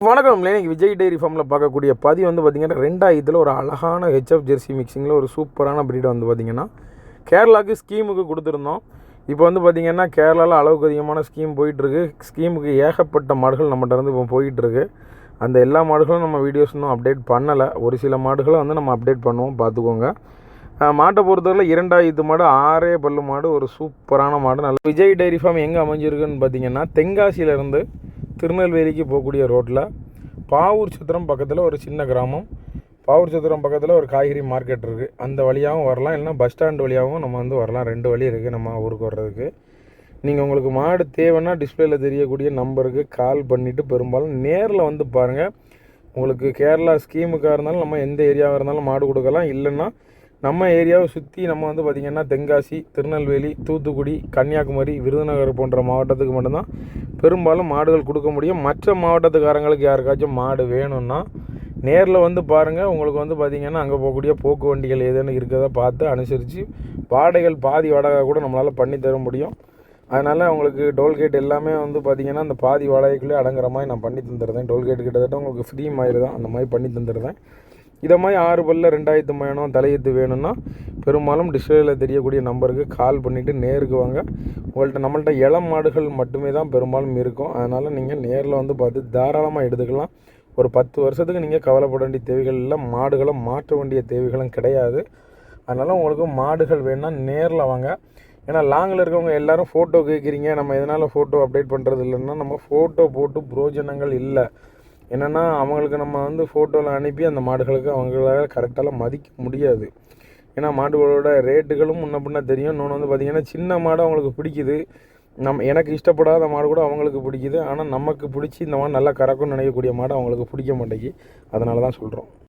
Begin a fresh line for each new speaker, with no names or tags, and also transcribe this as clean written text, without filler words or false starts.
வணக்கம். இன்னைக்கு விஜய் டெய்ரி ஃபார்மில் பார்க்கக்கூடிய பதிவு வந்து பார்த்திங்கன்னா 2000 ஒரு அழகான ஹெச்எஃப் ஜெர்சி மிக்சிங்கில் ஒரு சூப்பரான ப்ரீடை வந்து பார்த்திங்கன்னா கேரளாவுக்கு ஸ்கீமுக்கு கொடுத்துருந்தோம். இப்போ வந்து பார்த்திங்கன்னா கேரளாவில் அளவுக்கு அதிகமான ஸ்கீம் போயிட்டுருக்கு. ஸ்கீமுக்கு ஏகப்பட்ட மாடுகள் நம்மகிட்ட இருந்து இப்போ போயிட்டுருக்கு. அந்த எல்லா மாடுகளும் நம்ம வீடியோஸ் இன்னும் அப்டேட் பண்ணலை. ஒரு சில மாடுகளை வந்து நம்ம அப்டேட் பண்ணுவோம், பார்த்துக்கோங்க. மாட்டை பொறுத்தவரையில் 2000 மாடு 6 பல்லு மாடு, ஒரு சூப்பரான மாடு. நல்ல விஜய் டெய்ரி ஃபார்ம் எங்கே அமைஞ்சிருக்குன்னு பார்த்திங்கன்னா தென்காசியிலேருந்து திருநெல்வேலிக்கு போகக்கூடிய ரோட்டில் பாவூர் சத்திரம் பக்கத்தில் ஒரு சின்ன கிராமம். பாவூர் சத்திரம் பக்கத்தில் ஒரு காய்கறி மார்க்கெட் இருக்குது. அந்த வழியாகவும் வரலாம், இல்லைனா பஸ் ஸ்டாண்ட் வழியாகவும் நம்ம வந்து வரலாம். 2 வழி இருக்குது நம்ம ஊருக்கு வர்றதுக்கு. நீங்கள் உங்களுக்கு மாடு தேவைன்னா டிஸ்பிளேயில் தெரியக்கூடிய நம்பருக்கு கால் பண்ணிவிட்டு பெரும்பாலும் நேரில் வந்து பாருங்கள். உங்களுக்கு கேரளா ஸ்கீமுக்காக இருந்தாலும் நம்ம எந்த ஏரியாவாக இருந்தாலும் மாடு கொடுக்கலாம். இல்லைன்னா நம்ம ஏரியாவை சுற்றி நம்ம வந்து பார்த்திங்கன்னா தென்காசி, திருநெல்வேலி, தூத்துக்குடி, கன்னியாகுமரி, விருதுநகர் போன்ற மாவட்டத்துக்கு மட்டும்தான் பெரும்பாலும் மாடுகள் கொடுக்க முடியும். மற்ற மாவட்டத்துக்காரங்களுக்கு யாருக்காச்சும் மாடு வேணும்னா நேரில் வந்து பாருங்கள். உங்களுக்கு வந்து பார்த்திங்கன்னா அங்கே போகக்கூடிய போக்கு வண்டிகள் ஏதேனும் இருக்கிறத பார்த்து அனுசரித்து வாடகைகள் பாதி வாடகை கூட நம்மளால் பண்ணி தர முடியும். அதனால் உங்களுக்கு டோல்கேட் எல்லாமே வந்து பார்த்திங்கன்னா அந்த பாதி வாடகைக்குள்ளே அடங்குற மாதிரி நான் பண்ணி தந்துடுறேன். டோல்கேட் கிட்டத்தட்ட உங்களுக்கு ஃப்ரீ மாதிரி தான், அந்த மாதிரி பண்ணி தந்துடுறேன். இதை மாதிரி 6 பல்ல 2000 வேணும், தலையீத்து வேணும்னா பெரும்பாலும் டிஸ்பிளேயில் தெரியக்கூடிய நம்பருக்கு கால் பண்ணிவிட்டு நேருக்கு வாங்க. நம்மள்ட்ட இளம் மாடுகள் மட்டுமே தான் பெரும்பாலும் இருக்கும். அதனால் நீங்கள் நேரில் வந்து பார்த்து தாராளமாக எடுத்துக்கலாம். ஒரு 10 வருஷத்துக்கு நீங்கள் கவலைப்பட வேண்டிய தேவைகள் இல்லை. மாடுகளை மாற்ற வேண்டிய தேவைகளும் கிடையாது. அதனால் உங்களுக்கு மாடுகள் வேணும்னா நேரில் வாங்க. ஏன்னா லாங்கில் இருக்கவங்க எல்லோரும் ஃபோட்டோ கேட்குறீங்க, நம்ம எதனால் ஃபோட்டோ அப்டேட் பண்ணுறது இல்லைன்னா நம்ம ஃபோட்டோ போட்டு புரோஜனங்கள் இல்லை. என்னென்னா அவங்களுக்கு நம்ம வந்து ஃபோட்டோவில் அனுப்பி அந்த மாடுகளுக்கு அவங்களால கரெக்டாக மதிக்க முடியாது. ஏன்னா மாடுகளோட ரேட்டுகளும் முன்ன பின்ன தெரியும். இன்னொன்று வந்து பார்த்திங்கன்னா சின்ன மாடு அவங்களுக்கு பிடிக்குது, எனக்கு இஷ்டப்படாத மாடு கூட அவங்களுக்கு பிடிக்குது. ஆனால் நமக்கு பிடிச்சி இந்த மாடு நல்லா கறக்கும்னு நினைக்கக்கூடிய மாடு அவங்களுக்கு பிடிக்க மாட்டேங்கி. அதனால தான் சொல்கிறோம்.